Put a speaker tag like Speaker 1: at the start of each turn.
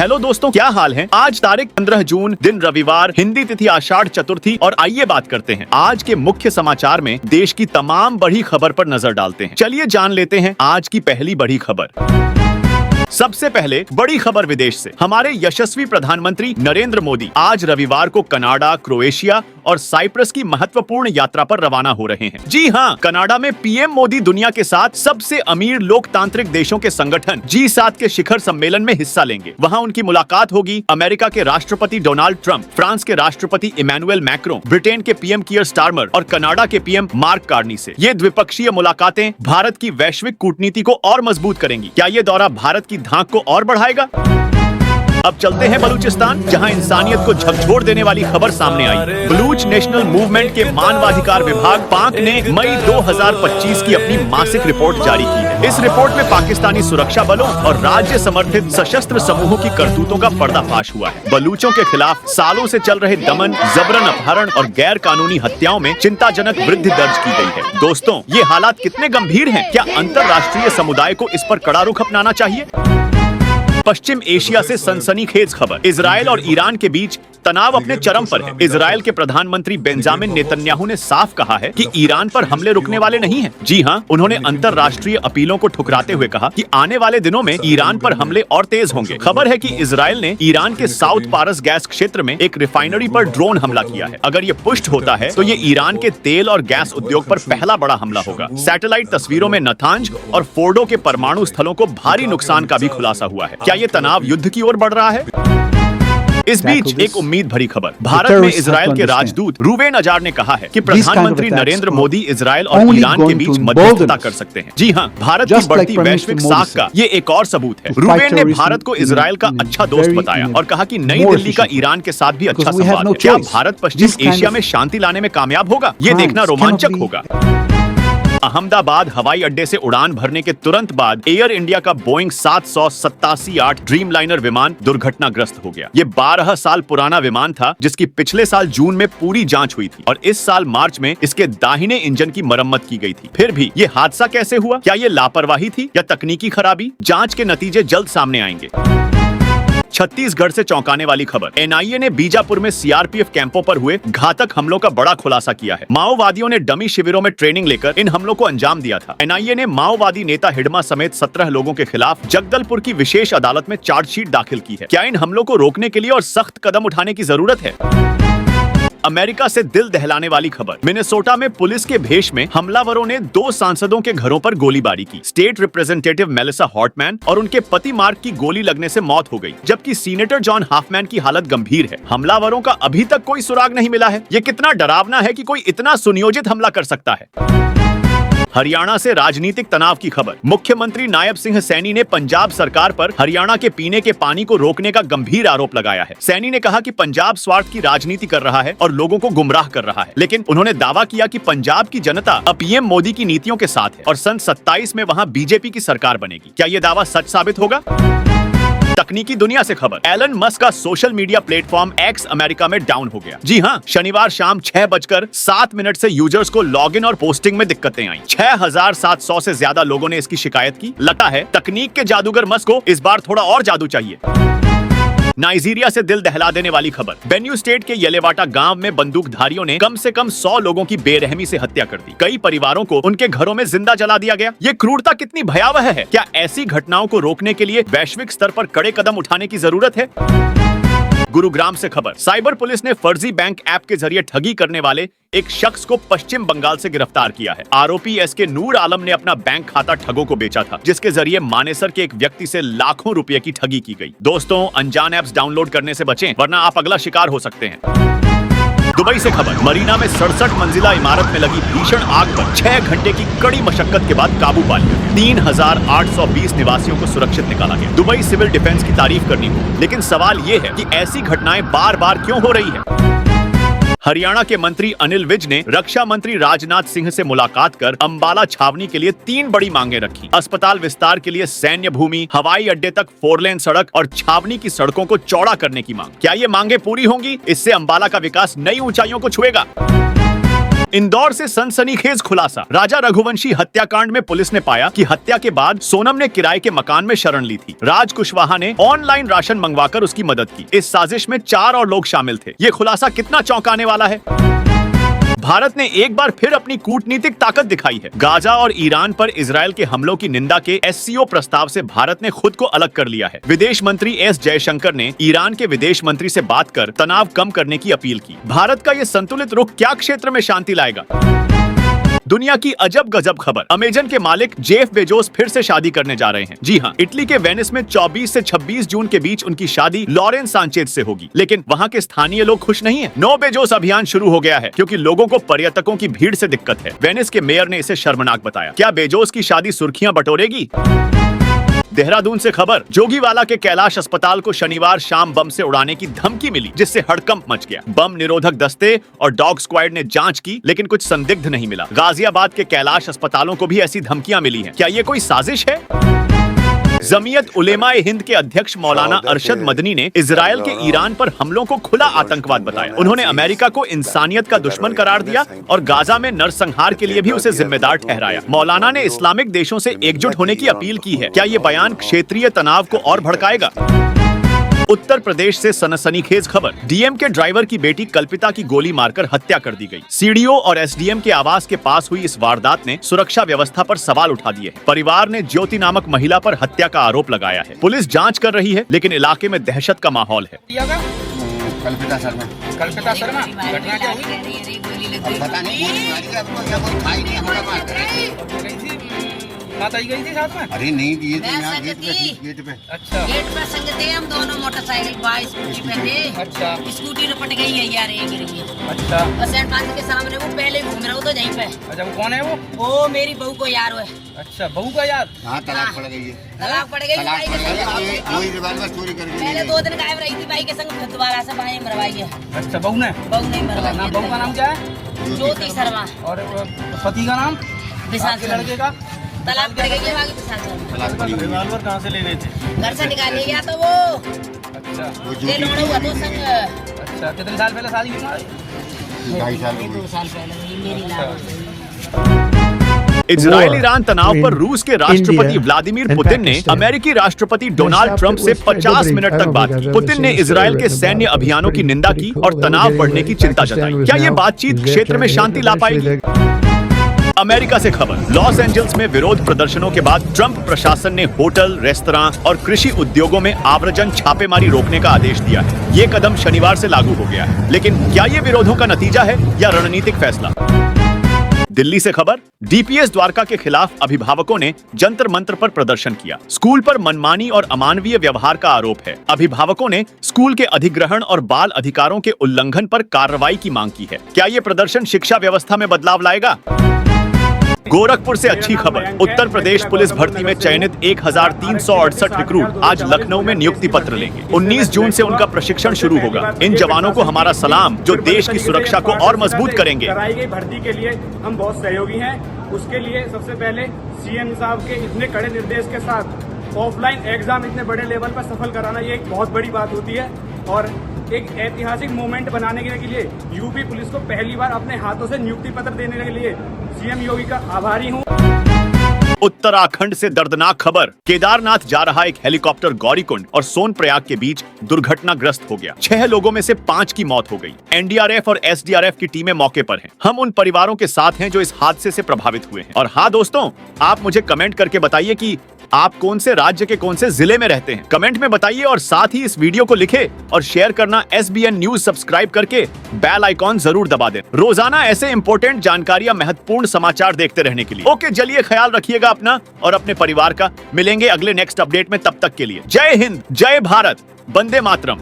Speaker 1: Hello दोस्तों, क्या हाल है। आज तारीख 15 जून, दिन रविवार, हिंदी तिथि आषाढ़ चतुर्थी। और आइए बात करते हैं आज के मुख्य समाचार में देश की तमाम बड़ी खबर पर नजर डालते हैं। चलिए जान लेते हैं आज की पहली बड़ी खबर। सबसे पहले बड़ी खबर विदेश से। हमारे यशस्वी प्रधानमंत्री नरेंद्र मोदी आज रविवार को कनाडा, क्रोएशिया और साइप्रस की महत्वपूर्ण यात्रा पर रवाना हो रहे हैं। जी हां, कनाडा में पीएम मोदी दुनिया के 7 सबसे अमीर लोकतांत्रिक देशों के संगठन G7 के शिखर सम्मेलन में हिस्सा लेंगे। वहां उनकी मुलाकात होगी अमेरिका के राष्ट्रपति डोनाल्ड ट्रंप, फ्रांस के राष्ट्रपति इमैनुअल मैक्रों, ब्रिटेन के पीएम कीयर स्टारमर और कनाडा के पीएम मार्क कार्नी से। ये द्विपक्षीय मुलाकातें भारत की वैश्विक कूटनीति को और मजबूत करेंगी। क्या ये दौरा भारत की धाक को और बढ़ाएगा? अब चलते हैं बलूचिस्तान, जहां इंसानियत को झकझोर देने वाली खबर सामने आई। बलूच नेशनल मूवमेंट के मानवाधिकार विभाग पाक ने मई 2025 की अपनी मासिक रिपोर्ट जारी की है। इस रिपोर्ट में पाकिस्तानी सुरक्षा बलों और राज्य समर्थित सशस्त्र समूहों की करतूतों का पर्दाफाश हुआ है। बलूचों के खिलाफ सालों से चल रहे दमन, जबरन अपहरण और गैर कानूनी हत्याओं में चिंताजनक वृद्धि दर्ज की गई है। दोस्तों, ये हालात कितने गंभीर हैं? क्या अंतर्राष्ट्रीय समुदाय को इस पर कड़ा रुख अपनाना चाहिए? पश्चिम एशिया से सनसनीखेज खबर। इजरायल और ईरान के बीच तनाव अपने चरम पर है। इजरायल के प्रधानमंत्री बेंजामिन नेतन्याहू ने साफ कहा है कि ईरान पर हमले रुकने वाले नहीं हैं। जी हां, उन्होंने अंतर्राष्ट्रीय अपीलों को ठुकराते हुए कहा कि आने वाले दिनों में ईरान पर हमले और तेज होंगे। खबर है कि इजरायल ने ईरान के साउथ पारस गैस क्षेत्र में एक रिफाइनरी पर ड्रोन हमला किया है। अगर ये पुष्ट होता है तो ये ईरान के तेल और गैस उद्योग पर पहला बड़ा हमला होगा। सैटेलाइट तस्वीरों में नतांज और फोर्डो के परमाणु स्थलों को भारी नुकसान का भी खुलासा हुआ है। क्या ये तनाव युद्ध की ओर बढ़ रहा है? इस बीच एक उम्मीद भरी खबर। भारत में इजरायल के राजदूत रूवेन अजार ने कहा है कि प्रधानमंत्री नरेंद्र मोदी इजरायल और ईरान के बीच मध्यस्थता कर सकते हैं। जी हां, भारत की बढ़ती वैश्विक साख का ये एक और सबूत है। रूवेन ने भारत को इजरायल का अच्छा दोस्त बताया और कहा कि नई दिल्ली का ईरान के साथ भी अच्छा संवाद है। क्या भारत पश्चिम एशिया में शांति लाने में कामयाब होगा? ये देखना रोमांचक होगा। अहमदाबाद हवाई अड्डे से उड़ान भरने के तुरंत बाद एयर इंडिया का बोइंग 787-8 ड्रीमलाइनर विमान दुर्घटनाग्रस्त हो गया। ये 12 साल पुराना विमान था, जिसकी पिछले साल जून में पूरी जांच हुई थी और इस साल मार्च में इसके दाहिने इंजन की मरम्मत की गई थी। फिर भी ये हादसा कैसे हुआ? क्या ये लापरवाही थी या तकनीकी खराबी? जांच के नतीजे जल्द सामने आएंगे। छत्तीसगढ़ से चौंकाने वाली खबर। एनआईए ने बीजापुर में सीआरपीएफ कैंपों पर हुए घातक हमलों का बड़ा खुलासा किया है। माओवादियों ने डमी शिविरों में ट्रेनिंग लेकर इन हमलों को अंजाम दिया था। एनआईए ने माओवादी नेता हिडमा समेत 17 लोगों के खिलाफ जगदलपुर की विशेष अदालत में चार्जशीट दाखिल की है। क्या इन हमलों को रोकने के लिए और सख्त कदम उठाने की जरूरत है? अमेरिका से दिल दहलाने वाली खबर। मिनेसोटा में पुलिस के भेष में हमलावरों ने 2 सांसदों के घरों पर गोलीबारी की। स्टेट रिप्रेजेंटेटिव मेलिसा हॉटमैन और उनके पति मार्क की गोली लगने से मौत हो गई, जबकि सीनेटर जॉन हाफमैन की हालत गंभीर है। हमलावरों का अभी तक कोई सुराग नहीं मिला है। ये कितना डरावना है कि कोई इतना सुनियोजित हमला कर सकता है। हरियाणा से राजनीतिक तनाव की खबर। मुख्यमंत्री नायब सिंह सैनी ने पंजाब सरकार पर हरियाणा के पीने के पानी को रोकने का गंभीर आरोप लगाया है। सैनी ने कहा कि पंजाब स्वार्थ की राजनीति कर रहा है और लोगों को गुमराह कर रहा है, लेकिन उन्होंने दावा किया कि पंजाब की जनता अब पीएम मोदी की नीतियों के साथ है और सन 27 में वहां बीजेपी की सरकार बनेगी। क्या ये दावा सच साबित होगा? तकनीकी दुनिया से खबर। एलन मस्क का social media platform x America में डाउन हो गया। जी हां, शनिवार शाम 6:07 से यूजर्स को लॉगिन और पोस्टिंग में दिक्कतें आई। 6700 से ज्यादा लोगों ने इसकी शिकायत की। लगता है तकनीक के जादूगर मस्क को इस बार थोड़ा और जादू चाहिए। नाइजीरिया से दिल दहला देने वाली खबर। बेन्यू स्टेट के येलेवाटा गांव में बंदूकधारियों ने कम से कम 100 लोगों की बेरहमी से हत्या कर दी। कई परिवारों को उनके घरों में जिंदा जला दिया गया। ये क्रूरता कितनी भयावह है? क्या ऐसी घटनाओं को रोकने के लिए वैश्विक स्तर पर कड़े कदम उठाने की जरूरत है? गुरुग्राम से खबर। साइबर पुलिस ने फर्जी बैंक ऐप के जरिए ठगी करने वाले एक शख्स को पश्चिम बंगाल से गिरफ्तार किया है। आरोपी एसके नूर आलम ने अपना बैंक खाता ठगों को बेचा था, जिसके जरिए मानेसर के एक व्यक्ति से लाखों रुपए की ठगी की गई। दोस्तों, अनजान ऐप्स डाउनलोड करने से बचें, वरना आप अगला शिकार हो सकते हैं। दुबई से खबर। मरीना में 67 मंजिला इमारत में लगी भीषण आग पर 6 घंटे की कड़ी मशक्कत के बाद काबू पा लिया। 3820 निवासियों को सुरक्षित निकाला गया। दुबई सिविल डिफेंस की तारीफ करनी हो, लेकिन सवाल ये है कि ऐसी घटनाएं बार बार क्यों हो रही है? हरियाणा के मंत्री अनिल विज ने रक्षा मंत्री राजनाथ सिंह से मुलाकात कर अंबाला छावनी के लिए 3 बड़ी मांगे रखी। अस्पताल विस्तार के लिए सैन्य भूमि, हवाई अड्डे तक 4 लेन सड़क और छावनी की सड़कों को चौड़ा करने की मांग। क्या ये मांगे पूरी होंगी? इससे अंबाला का विकास नई ऊंचाइयों को छुएगा। इंदौर से सनसनीखेज खुलासा। राजा रघुवंशी हत्याकांड में पुलिस ने पाया कि हत्या के बाद सोनम ने किराए के मकान में शरण ली थी। राज कुशवाहा ने ऑनलाइन राशन मंगवाकर उसकी मदद की। इस साजिश में 4 और लोग शामिल थे। ये खुलासा कितना चौंकाने वाला है। भारत ने एक बार फिर अपनी कूटनीतिक ताकत दिखाई है। गाजा और ईरान पर इजरायल के हमलों की निंदा के एससीओ प्रस्ताव से भारत ने खुद को अलग कर लिया है। विदेश मंत्री एस जयशंकर ने ईरान के विदेश मंत्री से बात कर तनाव कम करने की अपील की। भारत का ये संतुलित रुख क्या क्षेत्र में शांति लाएगा। दुनिया की अजब गजब खबर। अमेजन के मालिक जेफ बेजोस फिर से शादी करने जा रहे हैं। जी हाँ, इटली के वेनिस में 24 से 26 जून के बीच उनकी शादी लॉरेन सांचेज से होगी। लेकिन वहाँ के स्थानीय लोग खुश नहीं हैं। नो बेजोस अभियान शुरू हो गया है क्योंकि लोगों को पर्यटकों की भीड़ से दिक्कत है। वेनिस के मेयर ने इसे शर्मनाक बताया। क्या बेजोस की शादी सुर्खियां बटोरेगी। देहरादून से खबर। जोगीवाला के कैलाश अस्पताल को शनिवार शाम बम से उड़ाने की धमकी मिली, जिससे हड़कंप मच गया। बम निरोधक दस्ते और डॉग स्क्वाड ने जांच की, लेकिन कुछ संदिग्ध नहीं मिला। गाजियाबाद के कैलाश अस्पतालों को भी ऐसी धमकियां मिली हैं। क्या ये कोई साजिश है। जमीयत उलेमा ए हिंद के अध्यक्ष मौलाना अरशद मदनी ने इजरायल के ईरान पर हमलों को खुला आतंकवाद बताया। उन्होंने अमेरिका को इंसानियत का दुश्मन करार दिया और गाजा में नरसंहार के लिए भी उसे जिम्मेदार ठहराया। मौलाना ने इस्लामिक देशों से एकजुट होने की अपील की है। क्या ये बयान क्षेत्रीय तनाव को और भड़काएगा। उत्तर प्रदेश से सनसनीखेज खबर। डीएम के ड्राइवर की बेटी कल्पिता की गोली मारकर हत्या कर दी गई। सीडीओ और एसडीएम के आवास के पास हुई इस वारदात ने सुरक्षा व्यवस्था पर सवाल उठा दिए हैं। परिवार ने ज्योति नामक महिला पर हत्या का आरोप लगाया है। पुलिस जांच कर रही है, लेकिन इलाके में दहशत का माहौल है।
Speaker 2: कल्पिता शर्मा
Speaker 3: घटना क्या हुई?
Speaker 2: पता नहीं, गोली मारी है, अब तो कोई खाई नहीं, हमारा मार
Speaker 3: माता ही गई थी साथ में?
Speaker 2: अरे नहीं, ये तो
Speaker 4: मैं
Speaker 2: यहाँ
Speaker 4: संगति।
Speaker 2: गेट पे
Speaker 3: अच्छा
Speaker 4: गेट पर संग थे हम दोनों, मोटरसाइकिल बाइक स्कूटी पे थे।
Speaker 3: अच्छा
Speaker 4: स्कूटी तो पट गई है यार, एक रही है।
Speaker 3: अच्छा
Speaker 4: और सेंट फ्रांसिस के सामने वो पहले घूम रहा, वो तो यहीं पे।
Speaker 3: अच्छा, वो कौन है वो?
Speaker 4: वो मेरी बहू को यार है।
Speaker 3: अच्छा, बहू का यार।
Speaker 2: हाँ, तलाक पड़ गई है।
Speaker 4: तलाक पड़ गई
Speaker 2: तलाक
Speaker 4: भाई
Speaker 2: पड़
Speaker 4: के
Speaker 2: गई है,
Speaker 4: संग।
Speaker 2: वही रिवाल्वर चोरी करके ले
Speaker 4: पहले
Speaker 2: गए।
Speaker 4: 2 दिन गायब रही थी भाई के संग, फिर दोबारा से बाएं मरवाई है।
Speaker 3: अच्छा, बहू ने?
Speaker 4: बहू नहीं मरवाई
Speaker 3: नाम,
Speaker 4: है।
Speaker 3: बहू का नाम क्या है?
Speaker 4: ज्योति शर्मा।
Speaker 3: और पति का नाम?
Speaker 4: विशाल
Speaker 3: आपके
Speaker 4: शर्मा।
Speaker 3: लड़के का?
Speaker 4: तलाक पड़ गई है बाकी विशाल शर्मा।
Speaker 2: तलाक पड़ी हुई है।
Speaker 3: रिवॉल्वर कहाँ से ले गए थे?
Speaker 4: घर से निकाले गया तो वो
Speaker 3: अच्छा
Speaker 2: वो
Speaker 4: ले
Speaker 2: जो
Speaker 4: लौड़ा हुआ तो संग।
Speaker 3: अच्छा, कितने साल पहले शादी हुई तुम्हारी?
Speaker 2: 2.5 साल हो
Speaker 4: 2
Speaker 2: गए।
Speaker 4: साल पहले हुई मेरी लाभ।
Speaker 1: इजरायल ईरान तनाव पर रूस के राष्ट्रपति व्लादिमीर पुतिन ने अमेरिकी राष्ट्रपति डोनाल्ड ट्रंप से 50 मिनट तक बात की। पुतिन ने इजरायल के सैन्य अभियानों की निंदा की और तनाव बढ़ने की चिंता जताई। क्या ये बातचीत क्षेत्र में शांति ला पाएगी। अमेरिका से खबर। लॉस एंजल्स में विरोध प्रदर्शनों के बाद ट्रंप प्रशासन ने होटल, रेस्तरां और कृषि उद्योगों में आव्रजन छापेमारी रोकने का आदेश दिया है। ये कदम शनिवार से लागू हो गया है। लेकिन क्या ये विरोधों का नतीजा है या रणनीतिक फैसला। दिल्ली से खबर। डीपीएस द्वारका के खिलाफ अभिभावकों ने जंतर मंत्र पर प्रदर्शन किया। स्कूल पर मनमानी और अमानवीय व्यवहार का आरोप है। अभिभावकों ने स्कूल के अधिग्रहण और बाल अधिकारों के उल्लंघन पर कार्रवाई की मांग की है। क्या ये प्रदर्शन शिक्षा व्यवस्था में बदलाव लाएगा। गोरखपुर से अच्छी खबर। उत्तर प्रदेश पुलिस भर्ती में चयनित 1368 रिक्रूट आज लखनऊ में नियुक्ति पत्र लेंगे। 19 जून से उनका प्रशिक्षण शुरू होगा। इन जवानों को हमारा सलाम, जो देश की सुरक्षा को और मजबूत करेंगे।
Speaker 5: कराई गई भर्ती के लिए हम बहुत सहयोगी हैं। उसके लिए सबसे पहले सीएम साहब के इतने कड़े निर्देश के साथ ऑफलाइन एग्जाम इतने बड़े लेवल पर सफल कराना, ये एक बहुत बड़ी बात होती है और एक ऐतिहासिक मोमेंट बनाने के लिए यूपी पुलिस को पहली बार अपने हाथों से नियुक्ति पत्र देने के लिए सीएम योगी का आभारी हूं।
Speaker 1: उत्तराखंड से दर्दनाक खबर। केदारनाथ जा रहा एक हेलीकॉप्टर गौरीकुंड और सोनप्रयाग के बीच दुर्घटनाग्रस्त हो गया। 6 लोगों में से 5 की मौत हो गई। एनडीआरएफ और एसडीआरएफ की टीमें मौके पर हैं। हम उन परिवारों के साथ हैं जो इस हादसे से प्रभावित हुए हैं। और हाँ दोस्तों, आप मुझे कमेंट करके बताइए कि आप कौन से राज्य के कौन से जिले में रहते हैं। कमेंट में बताइए और साथ ही इस वीडियो को लिखे और शेयर करना SBN न्यूज सब्सक्राइब करके बेल आइकॉन जरूर दबा दें। रोजाना ऐसे इंपॉर्टेंट जानकारियां, महत्वपूर्ण समाचार देखते रहने के लिए। ओके, चलिए ख्याल रखिएगा अपना और अपने परिवार का। मिलेंगे अगले नेक्स्ट अपडेट में, तब तक के लिए जय हिंद, जय भारत, वंदे मातरम।